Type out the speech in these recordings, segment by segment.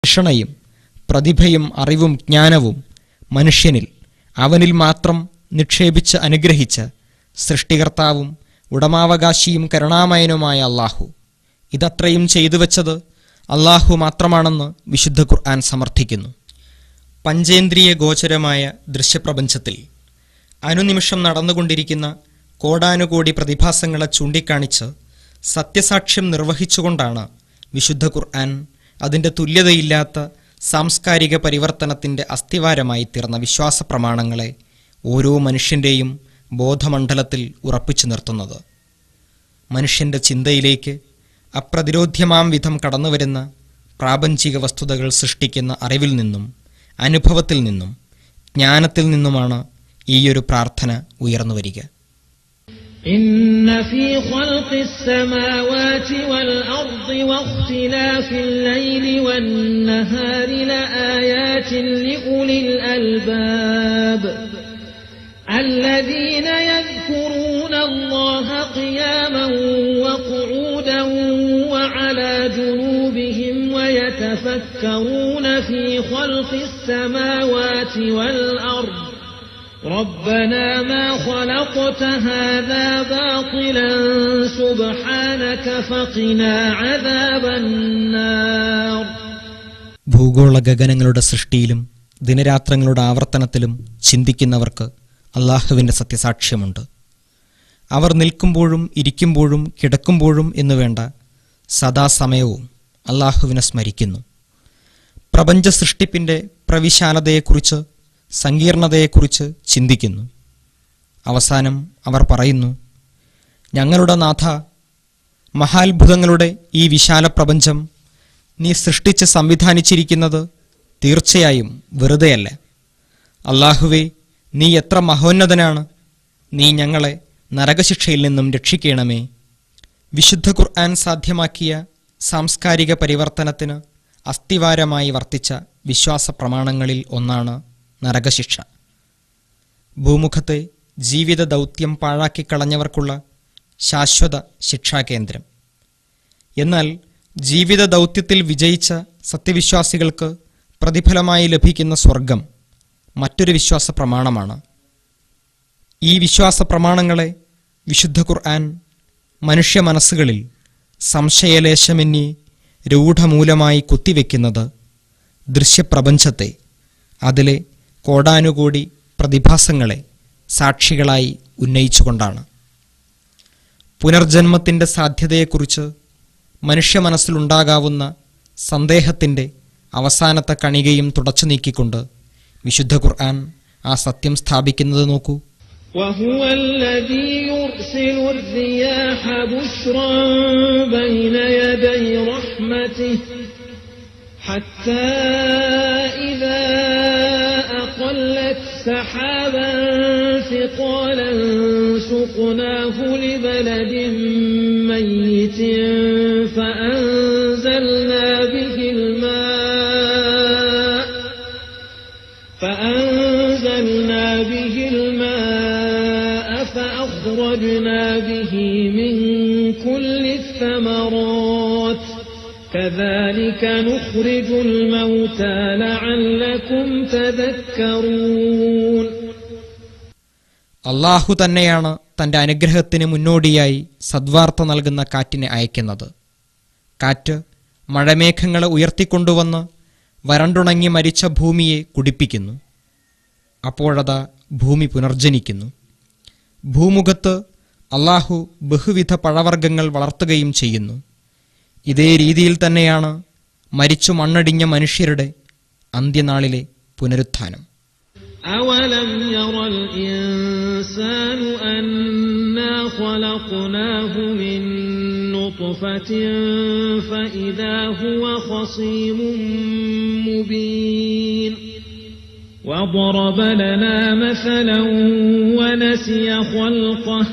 ക്ഷണയും പ്രതിഭയും അറിവും ജ്ഞാനവും മനുഷ്യനിൽ അവനിൽ മാത്രം നിക്ഷേപിച്ച് അനുഗ്രഹിച്ച സൃഷ്ടികർത്താവും ഉടമാവകാശിയും കരുണാമയനുമായ അള്ളാഹു ഇതത്രയും ചെയ്തുവെച്ചത് അള്ളാഹു മാത്രമാണെന്ന് വിശുദ്ധ ഖുർആൻ സമർത്ഥിക്കുന്നു. പഞ്ചേന്ദ്രിയ ഗോചരമായ ദൃശ്യപ്രപഞ്ചത്തിൽ അനുനിമിഷം നടന്നുകൊണ്ടിരിക്കുന്ന കോടാനുകോടി പ്രതിഭാസങ്ങളെ ചൂണ്ടിക്കാണിച്ച് സത്യസാക്ഷ്യം നിർവഹിച്ചുകൊണ്ടാണ് വിശുദ്ധ ഖുർആൻ അതിൻ്റെ തുല്യതയില്ലാത്ത സാംസ്കാരിക പരിവർത്തനത്തിൻ്റെ അസ്ഥിവാരമായി തീർന്ന വിശ്വാസ പ്രമാണങ്ങളെ ഓരോ മനുഷ്യൻ്റെയും ബോധമണ്ഡലത്തിൽ ഉറപ്പിച്ചു നിർത്തുന്നത്. മനുഷ്യൻ്റെ ചിന്തയിലേക്ക് അപ്രതിരോധ്യമാം വിധം കടന്നുവരുന്ന പ്രാപഞ്ചിക വസ്തുതകൾ സൃഷ്ടിക്കുന്ന അറിവിൽ നിന്നും അനുഭവത്തിൽ നിന്നും ജ്ഞാനത്തിൽ നിന്നുമാണ് ഈയൊരു പ്രാർത്ഥന ഉയർന്നു വരിക. إن في خلق السماوات والأرض واختلاف الليل والنهار لآيات لأولي الألباب الذين يذكرون الله قياما وقعودا وعلى جنوبهم ويتفكرون في خلق السماوات والأرض ربنا ما خلقت هذا باطلا سبحانك فقنا عذاب النار. ഭൂഗോള ഗഗനങ്ങളുടെ സൃഷ്ടിയിലും ദിനരാത്രങ്ങളുടെ ആവർത്തനത്തിലും ചിന്തിക്കുന്നവർക്ക് അള്ളാഹുവിൻ്റെ സത്യസാക്ഷ്യമുണ്ട്. അവർ നിൽക്കുമ്പോഴും ഇരിക്കുമ്പോഴും കിടക്കുമ്പോഴും എന്നുവേണ്ട സദാസമയവും അള്ളാഹുവിനെ സ്മരിക്കുന്നു. പ്രപഞ്ച സൃഷ്ടിപ്പിൻ്റെ പ്രവിശാലതയെക്കുറിച്ച് സങ്കീർണതയെക്കുറിച്ച് ചിന്തിക്കുന്നു. അവസാനം അവർ പറയുന്നു, ഞങ്ങളുടെ നാഥ, മഹാത്ഭുതങ്ങളുടെ ഈ വിശാല പ്രപഞ്ചം നീ സൃഷ്ടിച്ച് സംവിധാനിച്ചിരിക്കുന്നത് തീർച്ചയായും വെറുതെയല്ല. അല്ലാഹുവേ, നീ എത്ര മഹോന്നതനാണ്. നീ ഞങ്ങളെ നരകശിക്ഷയിൽ നിന്നും രക്ഷിക്കണമേ. വിശുദ്ധ ഖുർആൻ സാധ്യമാക്കിയ സാംസ്കാരിക പരിവർത്തനത്തിന് അസ്ഥിവാരമായി വർത്തിച്ച വിശ്വാസ പ്രമാണങ്ങളിൽ ഒന്നാണ് നരകശിക്ഷ. ഭൂമുഖത്തെ ജീവിത ദൗത്യം പാഴാക്കിക്കളഞ്ഞവർക്കുള്ള ശാശ്വത ശിക്ഷാകേന്ദ്രം. എന്നാൽ ജീവിത ദൗത്യത്തിൽ വിജയിച്ച സത്യവിശ്വാസികൾക്ക് പ്രതിഫലമായി ലഭിക്കുന്ന സ്വർഗം മറ്റൊരു വിശ്വാസ പ്രമാണമാണ്. ഈ വിശ്വാസ പ്രമാണങ്ങളെ വിശുദ്ധ ഖുർആൻ മനുഷ്യ മനസ്സുകളിൽ സംശയലേശമെന്നി രൂഢമൂലമായി കുത്തിവെക്കുന്നത് ദൃശ്യപ്രപഞ്ചത്തെ, അതിലെ കോടാനുകോടി പ്രതിഭാസങ്ങളെ സാക്ഷികളായി ഉന്നയിച്ചുകൊണ്ടാണ്. പുനർജന്മത്തിൻ്റെ സാധ്യതയെക്കുറിച്ച് മനുഷ്യ മനസ്സിലുണ്ടാകാവുന്ന സന്ദേഹത്തിൻ്റെ അവസാനത്തെ കണികയും തുടച്ചു നീക്കിക്കൊണ്ട് വിശുദ്ധ ഖുർആൻ ആ സത്യം സ്ഥാപിക്കുന്നത് നോക്കൂ. وهو الذي يرسل الرياح بشرا بين يدي رحمته حتى إذا أقلت سحابا ثقالا سقناه لبلد ميت فأنزلنا به الماء فأخرجنا به من كل الثمرات كذلك نخرج الموتى لعلكم تذكرون. അള്ളാഹു തന്നെയാണ് തൻ്റെ അനുഗ്രഹത്തിന് മുന്നോടിയായി സദ്വാർത്ത നൽകുന്ന കാറ്റിനെ അയക്കുന്നത്. കാറ്റ് മഴമേഘങ്ങളെ ഉയർത്തിക്കൊണ്ടുവന്ന് വരണ്ടുണങ്ങി മരിച്ച ഭൂമിയെ കുടിപ്പിക്കുന്നു. അപ്പോഴതാ ഭൂമി പുനർജനിക്കുന്നു. ഭൂമുഖത്ത് അള്ളാഹു ബഹുവിധ പഴവർഗ്ഗങ്ങൾ വളർത്തുകയും ചെയ്യുന്നു. ഇതേ രീതിയിൽ തന്നെയാണ് മരിച്ചു മണ്ണടിഞ്ഞ മനുഷ്യരുടെ അന്ത്യനാളിലെ പുനരുത്ഥാനം. أولم ير الإنسان أنا خلقناه من نطفة فإذا هو خصيم مبين وضرب لنا مثلا ونسي خلقه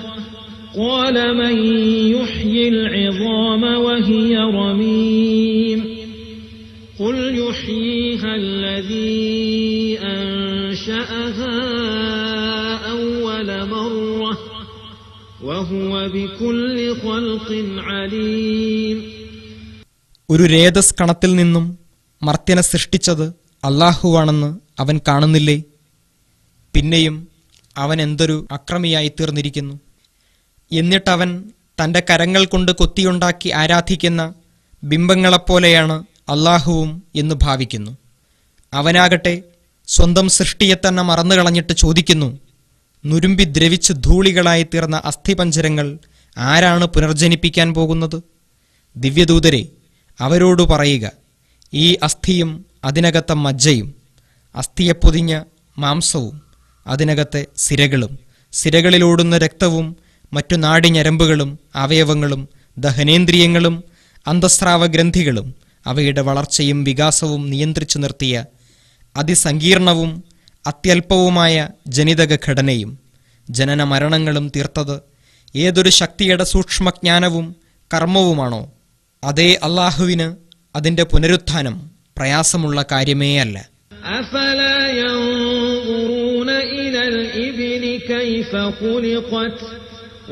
قال من يحيي العظام وهي رميم قل يحييها الذي أنشأها أول مرة وهو بكل خلق عليم. ഒരു രേതസ് കണത്തിൽ നിന്നും മർത്യനെ സൃഷ്ടിച്ചത് അല്ലാഹുവാണെന്ന് അവൻ കാണുന്നില്ലേ? പിന്നെയും അവൻ എന്തൊരു അക്രമിയായി തീർന്നിരിക്കുന്നു. എന്നിട്ടവൻ തൻ്റെ കരങ്ങൾ കൊണ്ട് കൊത്തിയുണ്ടാക്കി ആരാധിക്കുന്ന ബിംബങ്ങളെപ്പോലെയാണ് അല്ലാഹുവും എന്ന് ഭാവിക്കുന്നു. അവനാകട്ടെ സ്വന്തം സൃഷ്ടിയെ തന്നെ മറന്നുകളഞ്ഞിട്ട് ചോദിക്കുന്നു, നുരുമ്പി ദ്രവിച്ച് ധൂളികളായി തീർന്ന അസ്ഥിപഞ്ജരങ്ങൾ ആരാണ് പുനർജനിപ്പിക്കാൻ പോകുന്നത്? ദിവ്യദൂതരെ, അവരോട് പറയുക, ഈ അസ്ഥിയും അതിനകത്തെ മജ്ജയും, അസ്ഥിയെ പൊതിഞ്ഞ മാംസവും അതിനകത്തെ സിരകളും, സിരകളിലോടുന്ന രക്തവും മറ്റു നാഡിഞരമ്പുകളും അവയവങ്ങളും ദഹനേന്ദ്രിയങ്ങളും അന്തസ്രാവ ഗ്രന്ഥികളും അവയുടെ വളർച്ചയും വികാസവും നിയന്ത്രിച്ചു നിർത്തിയ അതിസങ്കീർണവും അത്യല്പവുമായ ജനിതക ഘടനയും ജനന മരണങ്ങളും തീർത്തത് ഏതൊരു ശക്തിയുടെ സൂക്ഷ്മജ്ഞാനവും കർമ്മവുമാണോ, അതേ അല്ലാഹുവിന് അതിൻ്റെ പുനരുത്ഥാനം പ്രയാസമുള്ള കാര്യമേ അല്ല. أفلا ينظرون إلى الإبل كيف خلقت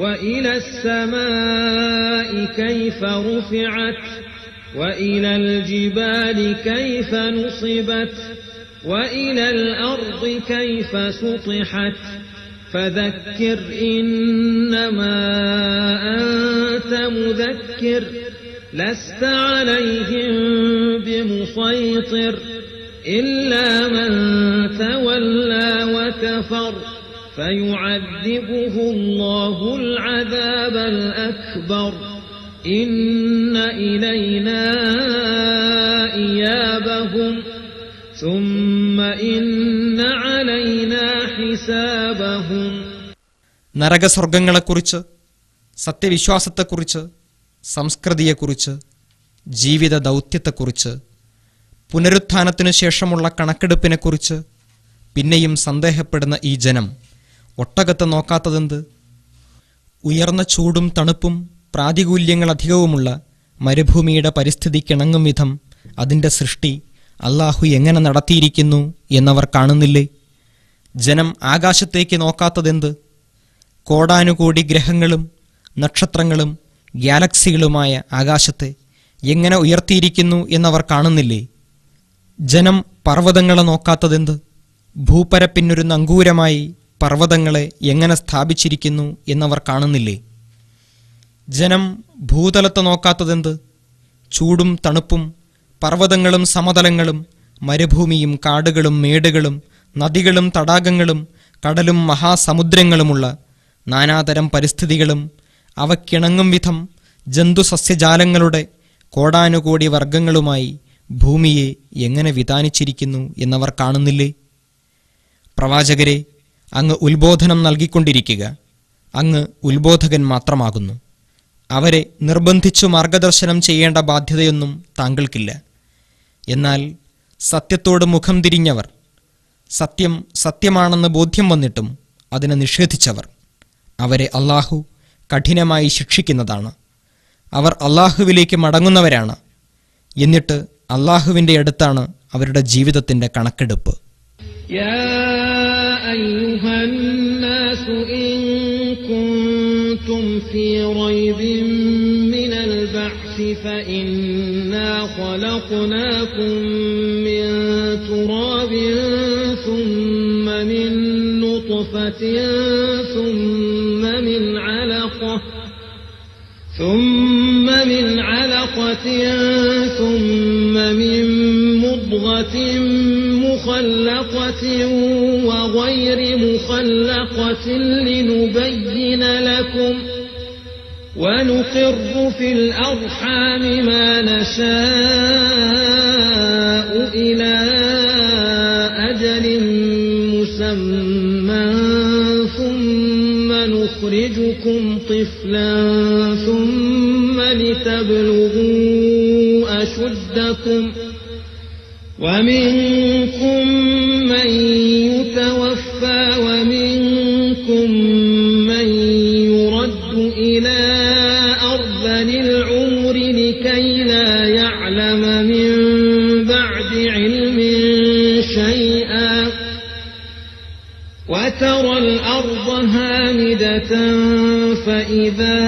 وإلى السماء كيف رفعت وإلى الجبال كيف نصبت وإلى الأرض كيف سطحت فذكر إنما أنت مذكر لست عليهم بمسيطر إلا من تولى وكفر فيعذبه الله العذاب الأكبر إن إلينا إيابهم ثم إن علينا حسابهم. നരകസ്വർഗങ്ങളെക്കുറിച്ച്, സത്യവിശ്വാസത്തെക്കുറിച്ച്, സംസ്കൃതിയെക്കുറിച്ച്, ജീവിത ദൗത്യത്തെക്കുറിച്ച്, പുനരുത്ഥാനത്തിനു ശേഷമുള്ള കണക്കെടുപ്പിനെക്കുറിച്ച് പിന്നെയും സന്ദേഹപ്പെടുന്ന ഈ ജനം ഒട്ടകത്തെ നോക്കാത്തതെന്ത്? ഉയർന്ന ചൂടും തണുപ്പും പ്രാതികൂല്യങ്ങളധികവുമുള്ള മരുഭൂമിയുടെ പരിസ്ഥിതിക്കിണങ്ങും വിധം അതിൻ്റെ സൃഷ്ടി അല്ലാഹു എങ്ങനെ നടത്തിയിരിക്കുന്നു എന്നവർ കാണുന്നില്ലേ? ജനം ആകാശത്തേക്ക് നോക്കാത്തതെന്ത്? കോടാനുകോടി ഗ്രഹങ്ങളും നക്ഷത്രങ്ങളും ഗാലക്സികളുമായ ആകാശത്തെ എങ്ങനെ ഉയർത്തിയിരിക്കുന്നു എന്നവർ കാണുന്നില്ലേ? ജനം പർവ്വതങ്ങളെ നോക്കാത്തതെന്ത്? ഭൂപരപ്പിനൊരു നങ്കൂരമായി പർവ്വതങ്ങളെ എങ്ങനെ സ്ഥാപിച്ചിരിക്കുന്നു എന്നവർ കാണുന്നില്ലേ? ജനം ഭൂതലത്തെ നോക്കാത്തതെന്ത്? ചൂടും തണുപ്പും പർവ്വതങ്ങളും സമതലങ്ങളും മരുഭൂമിയും കാടുകളും മേടുകളും നദികളും തടാകങ്ങളും കടലും മഹാസമുദ്രങ്ങളുമുള്ള നാനാതരം പരിസ്ഥിതികളും അവയ്ക്കിണങ്ങും വിധം ജന്തുസസ്യജാലങ്ങളുടെ കോടാനുകോടി വർഗങ്ങളുമായി ഭൂമിയെ എങ്ങനെ വിതാനിച്ചിരിക്കുന്നു എന്നവർ കാണുന്നില്ലേ? പ്രവാചകരെ, അങ്ങ് ഉത്ബോധനം നൽകിക്കൊണ്ടിരിക്കുക. അങ്ങ് ഉത്ബോധകൻ മാത്രമാകുന്നു. അവരെ നിർബന്ധിച്ചു മാർഗദർശനം ചെയ്യേണ്ട ബാധ്യതയൊന്നും താങ്കൾക്കില്ല. എന്നാൽ സത്യത്തോട് മുഖം തിരിഞ്ഞവർ, സത്യം സത്യമാണെന്ന് ബോധ്യം വന്നിട്ടും അതിനെ നിഷേധിച്ചവർ, അവരെ അല്ലാഹു കഠിനമായി ശിക്ഷിക്കുന്നതാണ്. അവർ അല്ലാഹുവിലേക്ക് മടങ്ങുന്നവരാണ്. എന്നിട്ട് അല്ലാഹുവിൻ്റെ അടുത്താണ് അവരുടെ ജീവിതത്തിൻ്റെ കണക്കെടുപ്പ്. يا أيها الناس إن كنتم في ريب من البعث فإنا خلقناكم من تراب ثم من نطفة ثم من علقة ثم من مضغة مخلقة وغير مخلقة لنبين لكم ونقر في الأرحام ما نشاء إلى أجل مسمى ثم نخرجكم طفلا ثم لتبلغوا أشدكم ومنكم من يتوفى ومنكم من يرد إلى أرذل العمر لكي لا يعلم من بعد علم شيئا وترى الأرض هامدة فإذا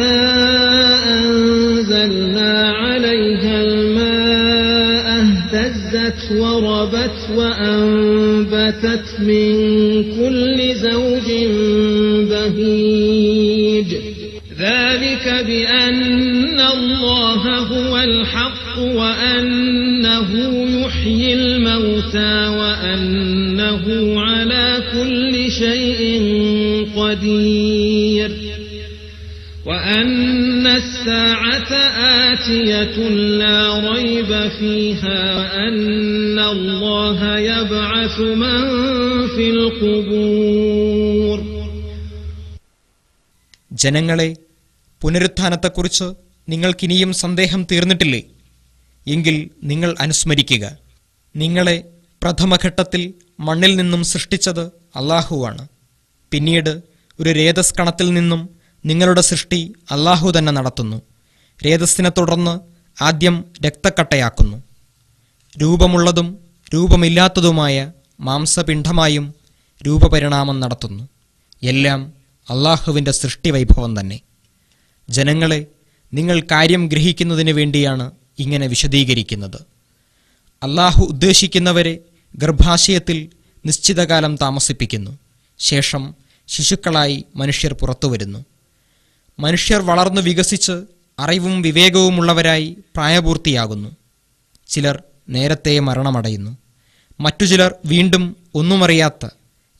أنزلنا عليها الماء اهتزت وربت وأنبتت من كل زوج بهيج ذلك بأن الله هو الحق وأنه يحيي الموتى وأنه على كل شيء قدير وأن الساعة آتية لا ريب فيها وأن الله يبعث من في القبور. ജനങ്ങളെ, പുനരുത്ഥാനത്തെക്കുറിച്ച് നിങ്ങൾക്കിനിയും സന്ദേഹം തീർന്നിട്ടില്ലേ? എങ്കിൽ നിങ്ങൾ അനുസ്മരിക്കുക. നിങ്ങളെ പ്രഥമഘട്ടത്തിൽ മണ്ണിൽ നിന്നും സൃഷ്ടിച്ചത് അല്ലാഹുവാണ്. പിന്നീട് ഒരു രേതസ് കണത്തിൽ നിന്നും നിങ്ങളുടെ സൃഷ്ടി അല്ലാഹു തന്നെ നടത്തുന്നു. രേതസ്സിനെ തുടർന്ന് ആദ്യം രക്തക്കട്ടയാക്കുന്നു. രൂപമുള്ളതും രൂപമില്ലാത്തതുമായ മാംസപിണ്ഡമായും രൂപപരിണാമം നടത്തുന്നു. എല്ലാം അല്ലാഹുവിൻ്റെ സൃഷ്ടിവൈഭവം തന്നെ. ജനങ്ങളെ, നിങ്ങൾ കാര്യം ഗ്രഹിക്കുന്നതിന് വേണ്ടിയാണ് ഇങ്ങനെ വിശദീകരിക്കുന്നത്. അല്ലാഹു ഉദ്ദേശിക്കുന്നവരെ ഗർഭാശയത്തിൽ നിശ്ചിതകാലം താമസിപ്പിക്കുന്നു. ശേഷം ശിശുക്കളായി മനുഷ്യർ പുറത്തുവരുന്നു. മനുഷ്യർ വളർന്നു വികസിച്ച് അറിവും വിവേകവുമുള്ളവരായി പ്രായപൂർത്തിയാകുന്നു. ചിലർ നേരത്തെ മരണമടയുന്നു. മറ്റു ചിലർ വീണ്ടും ഒന്നുമറിയാത്ത,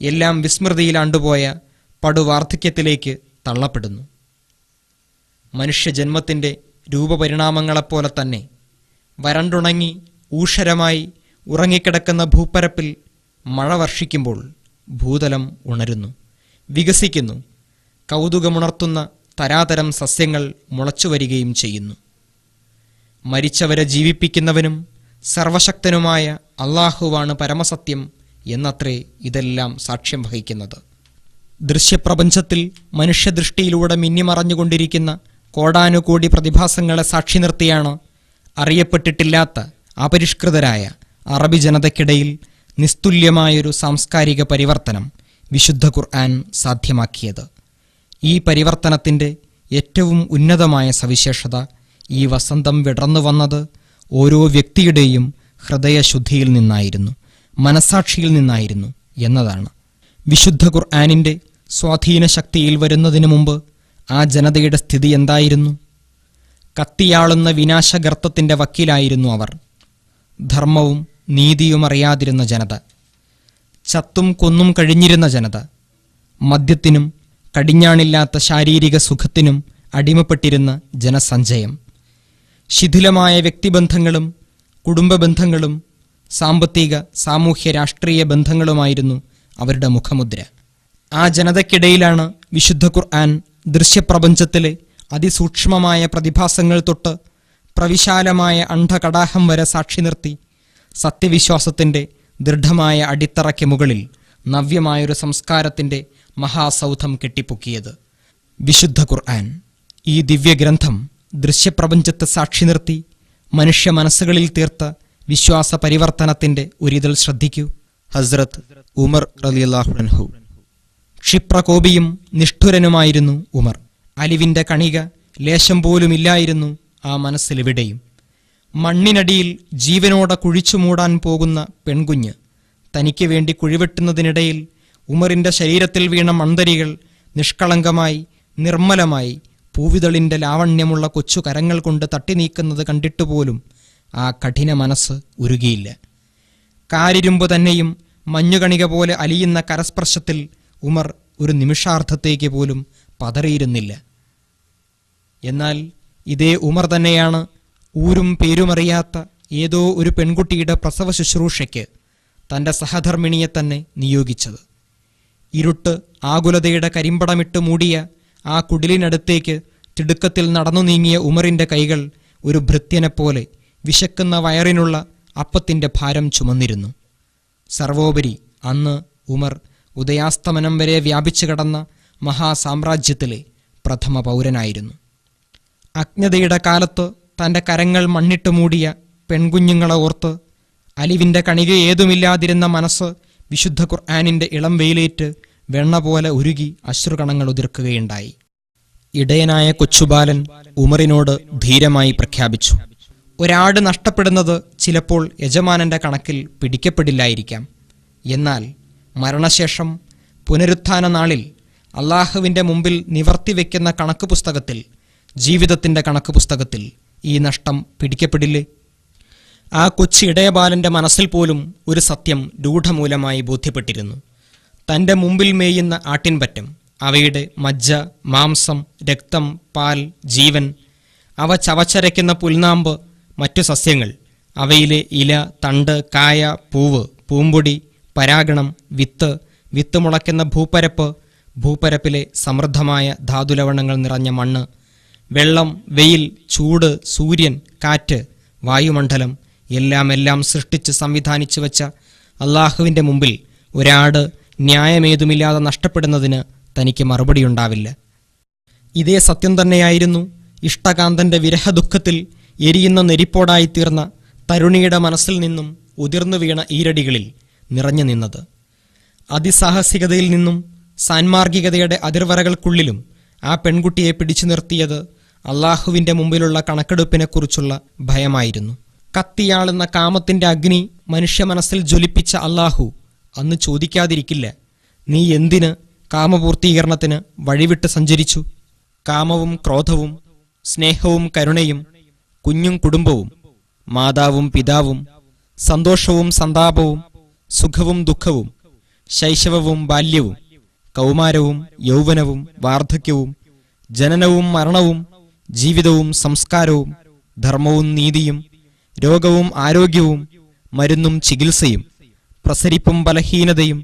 എല്ലാം വിസ്മൃതിയിലാണ്ടുപോയ പടുവാർദ്ധക്യത്തിലേക്ക് തള്ളപ്പെടുന്നു. മനുഷ്യജന്മത്തിൻ്റെ രൂപപരിണാമങ്ങളെപ്പോലെ തന്നെ വരണ്ടുണങ്ങി ഊഷരമായി ഉറങ്ങിക്കിടക്കുന്ന ഭൂപ്പരപ്പിൽ മഴ വർഷിക്കുമ്പോൾ ഭൂതലം ഉണരുന്നു, വികസിക്കുന്നു. കൗതുകമുണർത്തുന്ന തരാതരം സസ്യങ്ങൾ മുളച്ചുവരികയും ചെയ്യുന്നു. മരിച്ചവരെ ജീവിപ്പിക്കുന്നവനും സർവശക്തനുമായ അല്ലാഹുവാണ് പരമസത്യം എന്നത്രേ ഇതെല്ലാം സാക്ഷ്യം വഹിക്കുന്നത്. ദൃശ്യപ്രപഞ്ചത്തിൽ മനുഷ്യദൃഷ്ടിയിലൂടെ മിന്നിമറഞ്ഞുകൊണ്ടിരിക്കുന്ന കോടാനുകോടി പ്രതിഭാസങ്ങളെ സാക്ഷി നിർത്തിയാണ് അറിയപ്പെട്ടിട്ടില്ലാത്ത അപരിഷ്കൃതരായ അറബി ജനതയ്ക്കിടയിൽ നിസ്തുല്യമായൊരു സാംസ്കാരിക പരിവർത്തനം വിശുദ്ധ ഖുർആൻ സാധ്യമാക്കിയത്. ഈ പരിവർത്തനത്തിൻ്റെ ഏറ്റവും ഉന്നതമായ സവിശേഷത ഈ വസന്തം വിടർന്നു വന്നത് ഓരോ വ്യക്തിയുടെയും ഹൃദയശുദ്ധിയിൽ നിന്നായിരുന്നു, മനസാക്ഷിയിൽ നിന്നായിരുന്നു എന്നതാണ്. വിശുദ്ധ ഖുർആനിൻ്റെ സ്വാധീന ശക്തിയിൽ വരുന്നതിനു മുമ്പ് ആ ജനതയുടെ സ്ഥിതി എന്തായിരുന്നു? കത്തിയാളുന്ന വിനാശഗർത്തത്തിൻ്റെ വക്കീലായിരുന്നു അവർ. ധർമ്മവും നീതിയും അറിയാതിരുന്ന ജനത, ചത്തും കൊന്നും കഴിഞ്ഞിരുന്ന ജനത, മദ്യത്തിനും കടിഞ്ഞാണില്ലാത്ത ശാരീരിക സുഖത്തിനും അടിമപ്പെട്ടിരുന്ന ജനസഞ്ചയം, ശിഥിലമായ വ്യക്തിബന്ധങ്ങളും കുടുംബബന്ധങ്ങളും സാമ്പത്തിക സാമൂഹ്യ രാഷ്ട്രീയ ബന്ധങ്ങളുമായിരുന്നു അവരുടെ മുഖമുദ്ര. ആ ജനതയ്ക്കിടയിലാണ് വിശുദ്ധ ഖുർആൻ ദൃശ്യപ്രപഞ്ചത്തിലെ അതിസൂക്ഷ്മമായ പ്രതിഭാസങ്ങൾ തൊട്ട് പ്രവിശാലമായ അണ്ഡകടാഹം വരെ സാക്ഷി നിർത്തി സത്യവിശ്വാസത്തിൻ്റെ ദൃഢമായ അടിത്തറയ്ക്ക് മുകളിൽ നവ്യമായൊരു സംസ്കാരത്തിൻ്റെ മഹാസൗധം കെട്ടിപ്പൊക്കിയത്. വിശുദ്ധ ഖുർആൻ, ഈ ദിവ്യഗ്രന്ഥം ദൃശ്യപ്രപഞ്ചത്തെ സാക്ഷി നിർത്തി മനുഷ്യ മനസ്സുകളിൽ തീർത്ത വിശ്വാസ പരിവർത്തനത്തിൻ്റെ ഒരിതൾ ശ്രദ്ധിക്കൂ. ഹസ്രത്ത് ഉമർ റളിയല്ലാഹു അൻഹു. ക്ഷിപ്രകോപിയും നിഷ്ഠുരനുമായിരുന്നു ഉമർ. അലിവിൻ്റെ കണിക ലേശം പോലുമില്ലായിരുന്നു ആ മനസ്സിലെവിടെയും. മണ്ണിനടിയിൽ ജീവനോടെ കുഴിച്ചു മൂടാൻ പോകുന്ന പെൺകുഞ്ഞ് തനിക്ക് വേണ്ടി കുഴിവെട്ടുന്നതിനിടയിൽ ഉമറിൻ്റെ ശരീരത്തിൽ വീണ മൺതരികൾ നിഷ്കളങ്കമായി നിർമ്മലമായി പൂവിതളിൻ്റെ ലാവണ്യമുള്ള കൊച്ചു കരങ്ങൾ കൊണ്ട് തട്ടി നീക്കുന്നത് കണ്ടിട്ടുപോലും ആ കഠിന മനസ്സ് ഉരുകിയില്ല. കാരിരുമ്പ് തന്നെയും മഞ്ഞുകണിക പോലെ അലിയുന്ന കരസ്പർശത്തിൽ ഉമർ ഒരു നിമിഷാർദ്ധത്തേക്ക് പോലും പതറിയിരുന്നില്ല. എന്നാൽ ഇതേ ഉമർ തന്നെയാണ് ഊരും പേരുമറിയാത്ത ഏതോ ഒരു പെൺകുട്ടിയുടെ പ്രസവ ശുശ്രൂഷയ്ക്ക് തൻ്റെ സഹധർമ്മിണിയെ തന്നെ നിയോഗിച്ചത്. ഇരുട്ട് ആകുലതയുടെ കരിമ്പടമിട്ട് മൂടിയ ആ കുടിലിനടുത്തേക്ക് തിടുക്കത്തിൽ നടന്നു നീങ്ങിയ ഉമറിൻ്റെ കൈകൾ ഒരു ഭൃത്യനെപ്പോലെ വിശക്കുന്ന വയറിനുള്ള അപ്പത്തിൻ്റെ ഭാരം ചുമന്നിരുന്നു. സർവോപരി അന്ന് ഉമർ ഉദയാസ്തമനം വരെ വ്യാപിച്ചു കടന്ന മഹാസാമ്രാജ്യത്തിലെ പ്രഥമ പൗരനായിരുന്നു. അജ്ഞതയുടെ കാലത്ത് തൻ്റെ കരങ്ങൾ മണ്ണിട്ട് മൂടിയ പെൺകുഞ്ഞുങ്ങളെ ഓർത്ത് അലിവിൻ്റെ കണിക ഏതുമില്ലാതിരുന്ന മനസ്സ് വിശുദ്ധ ഖുർആനിൻ്റെ ഇളം വെയിലേറ്റ് വെണ്ണ പോലെ ഉരുകി അശ്രുകണങ്ങൾ ഉതിർക്കുകയുണ്ടായി. ഇടയനായ കൊച്ചുബാലൻ ഉമറിനോട് ധീരമായി പ്രഖ്യാപിച്ചു, ഒരാട് നഷ്ടപ്പെടുന്നത് ചിലപ്പോൾ യജമാനന്റെ കണക്കിൽ പിടിക്കപ്പെടില്ലായിരിക്കാം. എന്നാൽ മരണശേഷം പുനരുത്ഥാന നാളിൽ അള്ളാഹുവിൻ്റെ മുമ്പിൽ നിവർത്തിവെക്കുന്ന കണക്ക് പുസ്തകത്തിൽ, ജീവിതത്തിൻ്റെ കണക്ക് പുസ്തകത്തിൽ ഈ നഷ്ടം പിടിക്കപ്പെടില്ലേ? ആ കൊച്ചു ഇടയബാലൻ്റെ മനസ്സിൽ പോലും ഒരു സത്യം രൂഢമൂലമായി ബോധ്യപ്പെട്ടിരുന്നു. തൻ്റെ മുമ്പിൽ മേയുന്ന ആട്ടിൻപറ്റം, അവയുടെ മജ്ജ, മാംസം, രക്തം, പാൽ, ജീവൻ, അവ ചവച്ചരയ്ക്കുന്ന പുൽനാമ്പ്, മറ്റു സസ്യങ്ങൾ, അവയിലെ ഇല, തണ്ട്, കായ, പൂവ്, പൂമ്പൊടി, പരാഗണം, വിത്ത് മുളയ്ക്കുന്ന ഭൂപ്പരപ്പ്, ഭൂപ്പരപ്പിലെ സമൃദ്ധമായ ധാതുലവണങ്ങൾ നിറഞ്ഞ മണ്ണ്, വെള്ളം, വെയിൽ, ചൂട്, സൂര്യൻ, കാറ്റ്, വായുമണ്ഡലം എല്ലാം സൃഷ്ടിച്ച് സംവിധാനിച്ചു വച്ച അള്ളാഹുവിൻ്റെ മുമ്പിൽ ഒരാട് ന്യായമേതുമില്ലാതെ നഷ്ടപ്പെടുന്നതിന് തനിക്ക് മറുപടിയുണ്ടാവില്ല. ഇതേ സത്യം തന്നെയായിരുന്നു ഇഷ്ടകാന്തൻ്റെ വിരഹദുഃഖത്തിൽ എരിയുന്ന നെരിപ്പോടായിത്തീർന്ന തരുണിയുടെ മനസ്സിൽ നിന്നും ഉതിർന്നു വീണ ഈരടികളിൽ നിറഞ്ഞു നിന്നത്. അതിസാഹസികതയിൽ നിന്നും സാൻമാർഗികതയുടെ അതിർവരകൾക്കുള്ളിലും ആ പെൺകുട്ടിയെ പിടിച്ചു നിർത്തിയത് അള്ളാഹുവിൻ്റെ മുമ്പിലുള്ള കണക്കെടുപ്പിനെക്കുറിച്ചുള്ള ഭയമായിരുന്നു. കത്തിയാളുന്ന കാമത്തിൻ്റെ അഗ്നി മനുഷ്യ മനസ്സിൽ ജ്വലിപ്പിച്ച അള്ളാഹു അന്ന് ചോദിക്കാതിരിക്കില്ല, നീ എന്തിന് കാമപൂർത്തീകരണത്തിന് വഴിവിട്ട് സഞ്ചരിച്ചു? കാമവും ക്രോധവും സ്നേഹവും കരുണയും കുഞ്ഞും കുടുംബവും മാതാവും പിതാവും സന്തോഷവും സന്താപവും സുഖവും ദുഃഖവും ശൈശവവും ബാല്യവും കൗമാരവും യൗവനവും വാർദ്ധക്യവും ജനനവും മരണവും ജീവിതവും സംസ്കാരവും ധർമ്മവും നീതിയും രോഗവും ആരോഗ്യവും മരുന്നും ചികിത്സയും പ്രസരിപ്പും ബലഹീനതയും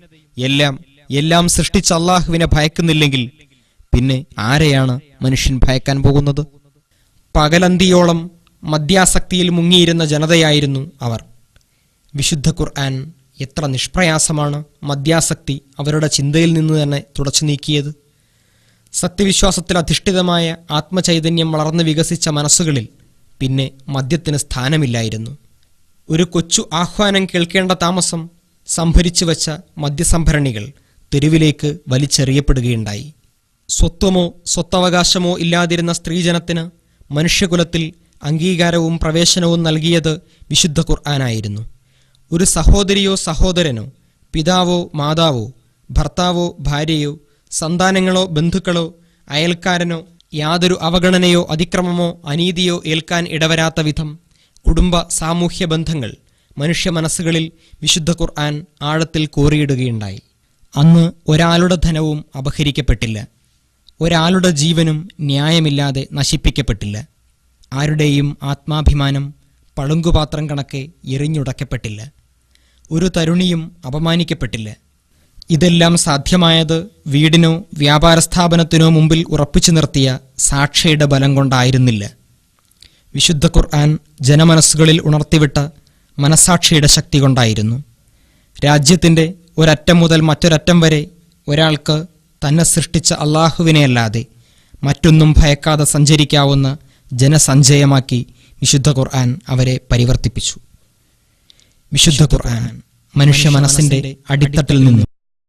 എല്ലാം സൃഷ്ടിച്ച അള്ളാഹുവിനെ ഭയക്കുന്നില്ലെങ്കിൽ പിന്നെ ആരെയാണ് മനുഷ്യൻ ഭയക്കാൻ പോകുന്നത്? പകലന്തിയോളം മദ്യാസക്തിയിൽ മുങ്ങിയിരുന്ന ജനതയായിരുന്നു അവർ. വിശുദ്ധ ഖുർആൻ എത്ര നിഷ്പ്രയാസമാണ് മദ്യാസക്തി അവരുടെ ചിന്തയിൽ നിന്ന് തന്നെ തുടച്ചു നീക്കിയത്. സത്യവിശ്വാസത്തിൽ അധിഷ്ഠിതമായ ആത്മചൈതന്യം വളർന്നു വികസിച്ച മനസ്സുകളിൽ പിന്നെ മദ്യത്തിന് സ്ഥാനമില്ലായിരുന്നു. ഒരു കൊച്ചു ആഹ്വാനം കേൾക്കേണ്ട താമസം സംഭരിച്ചു വച്ച മദ്യസംഭരണികൾ തെരുവിലേക്ക് വലിച്ചെറിയപ്പെടുകയുണ്ടായി. സ്വത്വമോ സ്വത്തവകാശമോ ഇല്ലാതിരുന്ന സ്ത്രീജനത്തിന് മനുഷ്യകുലത്തിൽ അംഗീകാരവും പ്രവേശനവും നൽകിയത് വിശുദ്ധ ഖുർആനായിരുന്നു. ഒരു സഹോദരിയോ സഹോദരനോ പിതാവോ മാതാവോ ഭർത്താവോ ഭാര്യയോ സന്താനങ്ങളോ ബന്ധുക്കളോ അയൽക്കാരനോ യാതൊരു അവഗണനയോ അതിക്രമമോ അനീതിയോ ഏൽക്കാൻ ഇടവരാത്ത വിധം കുടുംബ സാമൂഹ്യ ബന്ധങ്ങൾ മനുഷ്യ മനസ്സുകളിൽ വിശുദ്ധ ഖുർആൻ ആഴത്തിൽ കോറിയിടുകയുണ്ടായി. അന്ന് ഒരാളുടെ ധനവും അപഹരിക്കപ്പെട്ടില്ല, ഒരാളുടെ ജീവനും ന്യായമില്ലാതെ നശിപ്പിക്കപ്പെട്ടില്ല, ആരുടെയും ആത്മാഭിമാനം പളുങ്കുപാത്രം കണക്കെ എറിഞ്ഞുടക്കപ്പെട്ടില്ല, ഒരു തരുണിയും അപമാനിക്കപ്പെട്ടില്ല. ഇതെല്ലാം സാധ്യമായത് വീടിനോ വ്യാപാര സ്ഥാപനത്തിനോ മുമ്പിൽ ഉറപ്പിച്ചു നിർത്തിയ സാക്ഷിയുടെ ബലം കൊണ്ടായിരുന്നില്ല. വിശുദ്ധ ഖുർആൻ ജനമനസ്സുകളിൽ ഉണർത്തിവിട്ട മനസാക്ഷിയുടെ ശക്തി കൊണ്ടായിരുന്നു. രാജ്യത്തിൻ്റെ ഒരറ്റം മുതൽ മറ്റൊരറ്റം വരെ ഒരാൾക്ക് തന്നെ സൃഷ്ടിച്ച അള്ളാഹുവിനെയല്ലാതെ മറ്റൊന്നും ഭയക്കാതെ സഞ്ചരിക്കാവുന്ന ജനസഞ്ചയമാക്കി വിശുദ്ധ ഖുർആൻ അവരെ പരിവർത്തിപ്പിച്ചു. വിശുദ്ധ ഖുർആൻ മനുഷ്യ മനസ്സിൻ്റെ അടിത്തട്ടിൽ നിന്നും